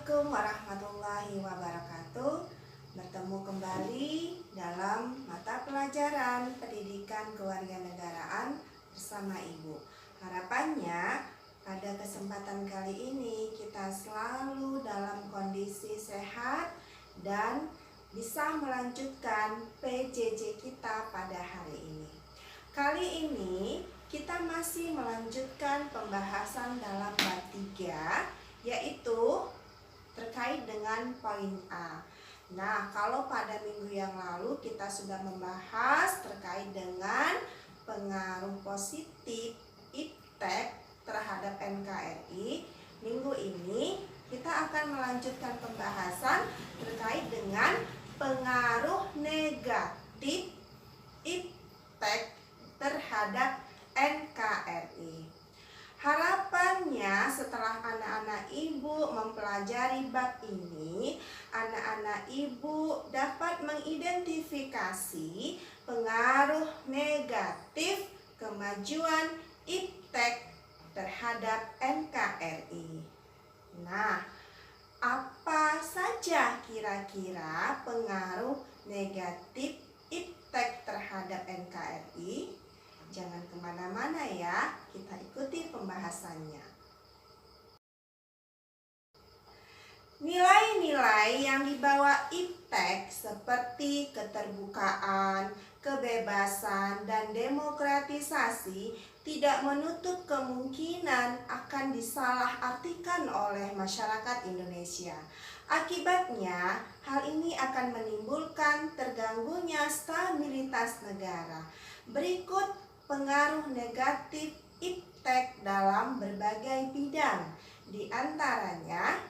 Assalamualaikum warahmatullahi wabarakatuh. Bertemu kembali dalam mata pelajaran Pendidikan Kewarganegaraan bersama Ibu. Harapannya pada kesempatan kali ini kita selalu dalam kondisi sehat dan bisa melanjutkan PJJ kita pada hari ini. Kali ini kita masih melanjutkan pembahasan dalam bab 3, yaitu terkait dengan poin A. Nah, kalau pada minggu yang lalu kita sudah membahas terkait dengan pengaruh positif iptek terhadap NKRI, minggu ini kita akan melanjutkan pembahasan terkait dengan pengaruh negatif iptek terhadap NKRI. Harapannya setelah anak-anak ibu mempelajari bab ini, anak-anak ibu dapat mengidentifikasi pengaruh negatif kemajuan iptek terhadap NKRI. Nah, apa saja kira-kira pengaruh negatif iptek terhadap NKRI? Jangan kemana-mana ya, kita ikuti pembahasannya. Nilai-nilai yang dibawa iptek seperti keterbukaan, kebebasan, dan demokratisasi tidak menutup kemungkinan akan disalahartikan oleh masyarakat Indonesia. Akibatnya, hal ini akan menimbulkan terganggunya stabilitas negara. Berikut pengaruh negatif iptek dalam berbagai bidang. Di antaranya,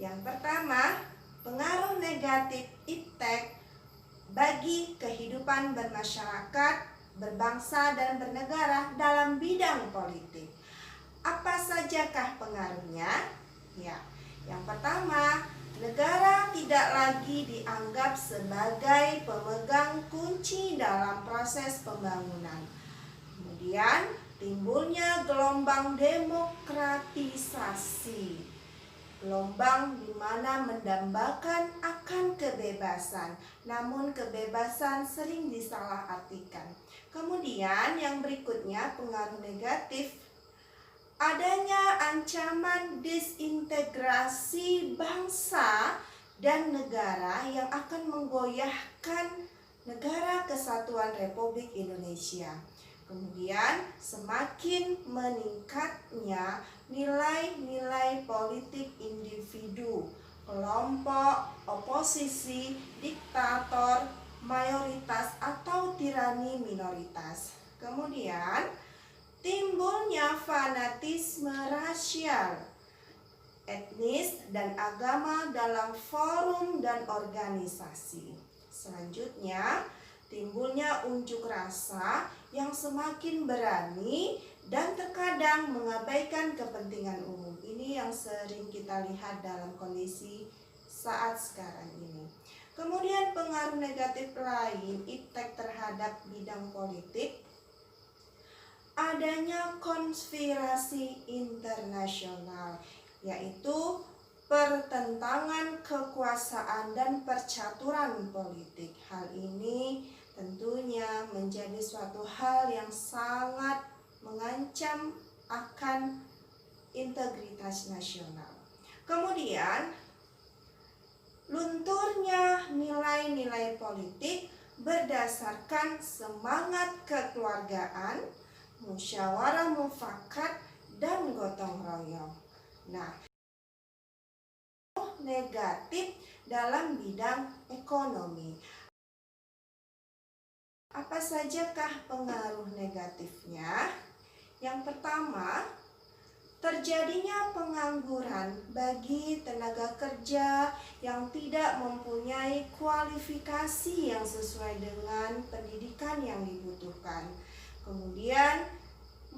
yang pertama, pengaruh negatif iptek bagi kehidupan bermasyarakat, berbangsa, dan bernegara dalam bidang politik. Apa sajakah pengaruhnya? Ya, yang pertama, negara tidak lagi dianggap sebagai pemegang kunci dalam proses pembangunan. Kemudian timbulnya gelombang demokratisasi, gelombang di mana mendambakan akan kebebasan, namun kebebasan sering disalahartikan. Kemudian yang berikutnya pengaruh negatif, adanya ancaman disintegrasi bangsa dan negara yang akan menggoyahkan negara kesatuan Republik Indonesia. Kemudian semakin meningkatnya nilai-nilai politik individu, kelompok, oposisi, diktator, mayoritas atau tirani minoritas. Kemudian timbulnya fanatisme rasial, etnis, dan agama dalam forum dan organisasi. Selanjutnya, timbulnya unjuk rasa yang semakin berani dan terkadang mengabaikan kepentingan umum. Ini yang sering kita lihat dalam kondisi saat sekarang ini. Kemudian pengaruh negatif lain iptek terhadap bidang politik, adanya konspirasi internasional, yaitu pertentangan kekuasaan dan percaturan politik. Hal ini tentunya menjadi suatu hal yang sangat mengancam akan integritas nasional. Kemudian, lunturnya nilai-nilai politik berdasarkan semangat kekeluargaan, musyawarah mufakat, dan gotong royong. Nah, negatif dalam bidang ekonomi. Apa sajakah pengaruh negatifnya? Yang pertama, terjadinya pengangguran bagi tenaga kerja yang tidak mempunyai kualifikasi yang sesuai dengan pendidikan yang dibutuhkan. Kemudian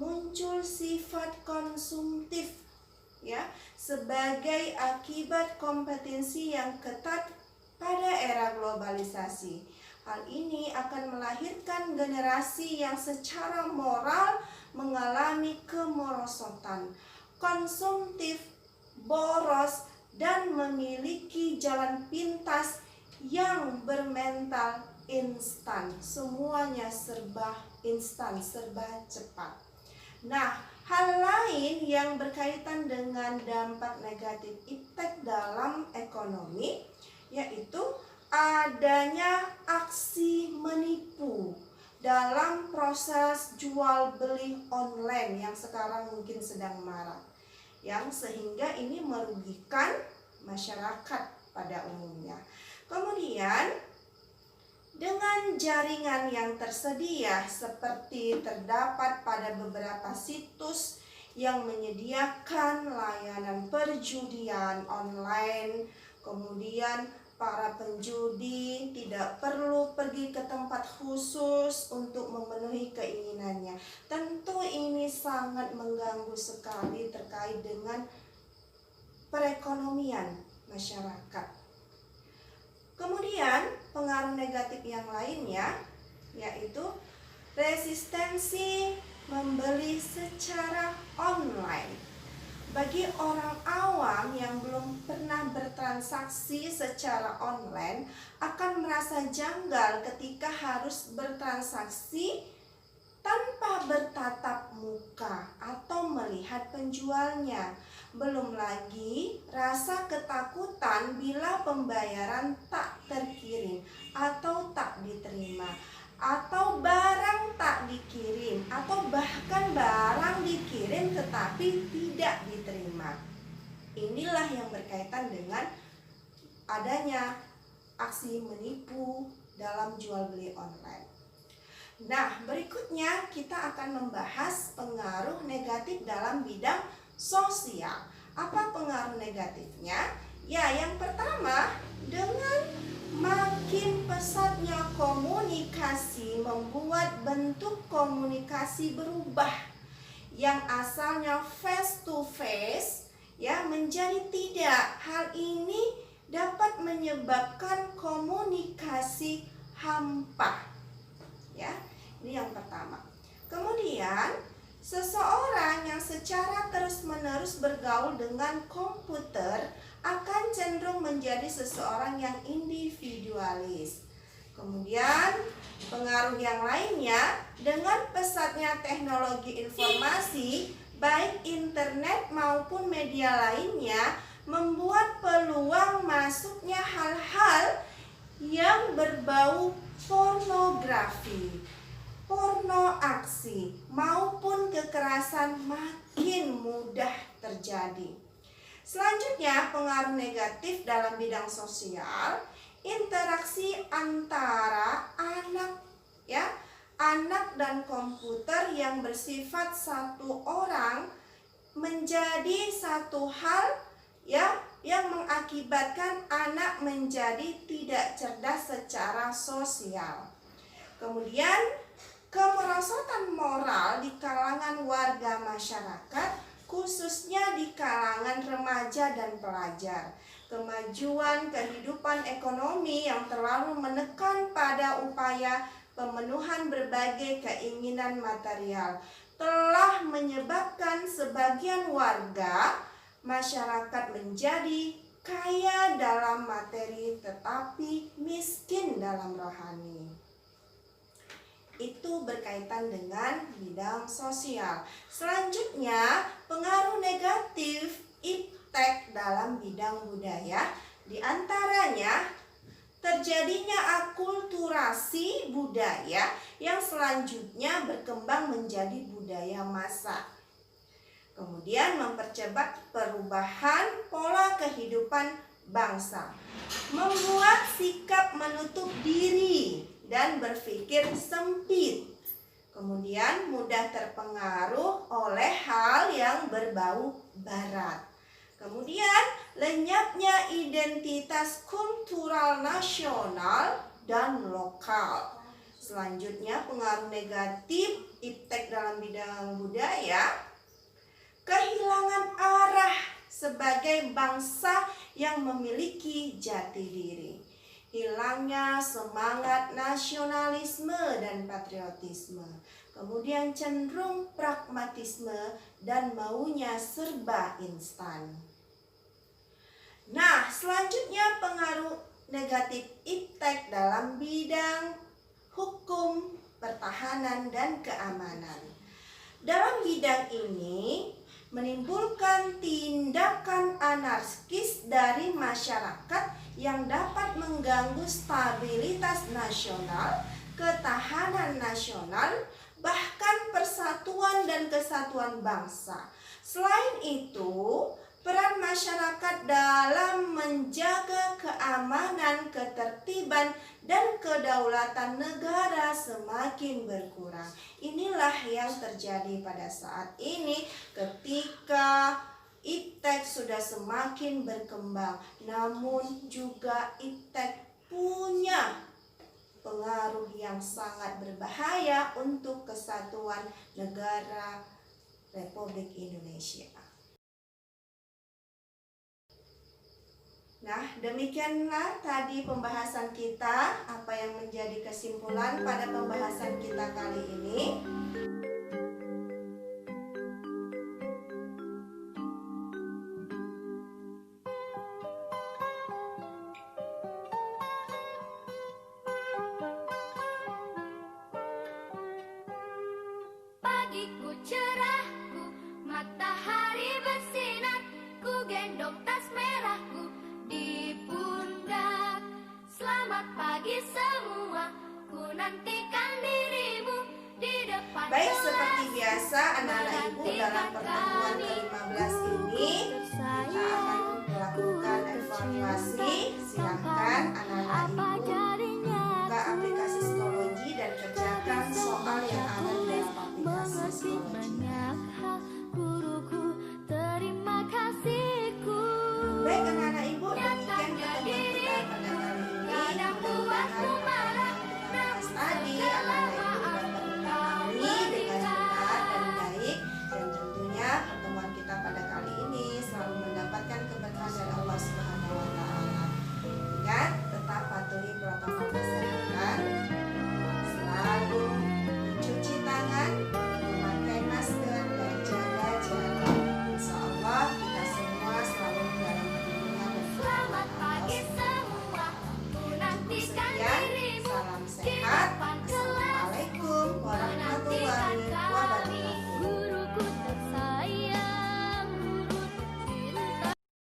muncul sifat konsumtif ya sebagai akibat kompetensi yang ketat pada era globalisasi. Hal ini akan melahirkan generasi yang secara moral mengalami kemerosotan, konsumtif, boros, dan memiliki jalan pintas yang bermental instan. Semuanya serba instan, serba cepat. Nah, hal lain yang berkaitan dengan dampak negatif iptek dalam ekonomi yaitu adanya aksi menipu dalam proses jual beli online yang sekarang mungkin sedang marak, yang sehingga ini merugikan masyarakat pada umumnya. Kemudian dengan jaringan yang tersedia seperti terdapat pada beberapa situs yang menyediakan layanan perjudian online, kemudian para penjudi tidak perlu pergi ke tempat khusus untuk memenuhi keinginannya. Tentu ini sangat mengganggu sekali terkait dengan perekonomian masyarakat. Kemudian pengaruh negatif yang lainnya yaitu resistensi membeli secara online. Bagi orang awam yang belum pernah bertransaksi secara online akan merasa janggal ketika harus bertransaksi tanpa bertatap muka atau melihat penjualnya. Belum lagi rasa ketakutan bila pembayaran tak terkirim atau tak diterima, atau barang tak dikirim, atau bahkan barang dikirim tetapi tidak diterima. Inilah yang berkaitan dengan adanya aksi menipu dalam jual beli online. Nah, berikutnya kita akan membahas pengaruh negatif dalam bidang sosial. Apa pengaruh negatifnya? Ya, yang pertama, dengan makin pesatnya komunikasi membuat bentuk komunikasi berubah. Yang asalnya face to face ya menjadi tidak. Hal ini dapat menyebabkan komunikasi hampa. Ya, ini yang pertama. Kemudian seseorang yang secara terus-menerus bergaul dengan komputer akan cenderung menjadi seseorang yang individualis. Kemudian pengaruh yang lainnya, dengan pesatnya teknologi informasi, baik internet maupun media lainnya, membuat peluang masuknya hal-hal yang berbau pornografi, pornoaksi maupun kekerasan makin mudah terjadi. Selanjutnya, pengaruh negatif dalam bidang sosial, interaksi antara anak dan komputer yang bersifat satu orang menjadi satu hal yang mengakibatkan anak menjadi tidak cerdas secara sosial. Kemudian kemerosotan moral di kalangan warga masyarakat, khususnya di kalangan remaja dan pelajar. Kemajuan kehidupan ekonomi yang terlalu menekan pada upaya pemenuhan berbagai keinginan material telah menyebabkan sebagian warga masyarakat menjadi kaya dalam materi tetapi miskin dalam rohani. Itu berkaitan dengan bidang sosial. Selanjutnya, pengaruh negatif iptek dalam bidang budaya, di antaranya terjadinya akulturasi budaya yang selanjutnya berkembang menjadi budaya massa. Kemudian mempercepat perubahan pola kehidupan bangsa, membuat sikap menutup diri dan berpikir sempit. Kemudian mudah terpengaruh oleh hal yang berbau barat. Kemudian lenyapnya identitas kultural nasional dan lokal. Selanjutnya pengaruh negatif iptek dalam bidang budaya, kehilangan arah sebagai bangsa yang memiliki jati diri. Hilangnya semangat nasionalisme dan patriotisme. Kemudian cenderung pragmatisme dan maunya serba instan. selanjutnya pengaruh negatif iptek dalam bidang hukum, pertahanan, dan keamanan. Dalam bidang ini menimbulkan tindakan anarkis dari masyarakat yang dapat mengganggu stabilitas nasional, ketahanan nasional, bahkan persatuan dan kesatuan bangsa. Selain itu, peran masyarakat dalam menjaga keamanan, ketertiban, dan kedaulatan negara semakin berkurang. Inilah yang terjadi pada saat ini ketika iptek sudah semakin berkembang. Namun juga iptek punya pengaruh yang sangat berbahaya untuk kesatuan negara Republik Indonesia. Nah, demikianlah tadi pembahasan kita. Apa yang menjadi kesimpulan pada pembahasan kita kali ini? Pagiku cerahku, matahari bersinar, ku gendong tas merahku di pundak. Selamat pagi semua, ku nantikan dirimu di depan. Baik, seperti biasa anak-anak ibu dalam pertemuan ke-15 ini kita akan melakukan evaluasi. Silakan